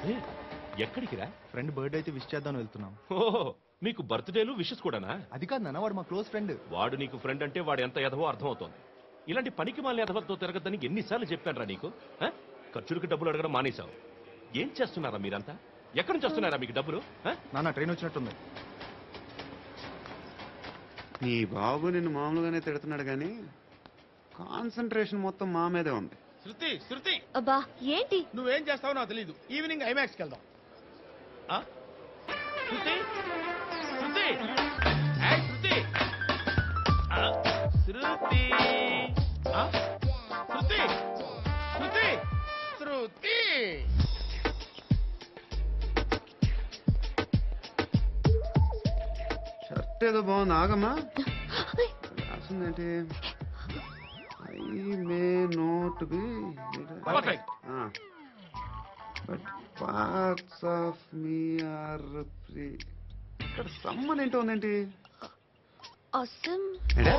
ఏయ్, ఎక్కడికి రా? ఫ్రెండ్ బర్త్డే అయితే విష్ చేద్దాం వెళ్తున్నాం. ఓహో, మీకు బర్త్డేలు విషెస్ కూడానా? అది కాదు నాన్న, వాడు మా క్లోజ్ ఫ్రెండ్. వాడు నీకు ఫ్రెండ్ అంటే వాడు ఎంత ఎదవో అర్థమవుతోంది. ఇలాంటి పనికి మాలిన ఎదవలతో తిరగద్దని ఎన్నిసార్లు చెప్పానురా నీకు? ఆ? ఖర్చులకు డబ్బులు అడగడం మానేశావు. ఏం చేస్తున్నారా మీరంతా? ఎక్కడి నుంచి వస్తున్నారా మీకు డబ్బులు? ఆ? నాన్న ట్రైన్ వచ్చినట్టుంది. నీ బాబు నిన్ను మామూలుగానే తిడుతున్నాడు కానీ కాన్సన్ట్రేషన్ మొత్తం మా మీదే ఉంది. శృతి శృతి అబ్బా ఏంటి? నువ్వేం చేస్తావో నాకు తెలీదు. ఈవినింగ్ ఐమాక్స్కి వెళ్దాం. ఆ? శృతి శృతి ఏయ్, శృతి ఆ, శృతి ఆ? శృతి శృతి శృతి షర్ట్ ఏదో బాగుంది, ఆగమ్మా. రాసిందేంటి? I may not be perfect. But parts of me are free. ఇక్కడ సమ్మన్ ఏంటో ఉందేంటి? అసమ్ ఏంటే?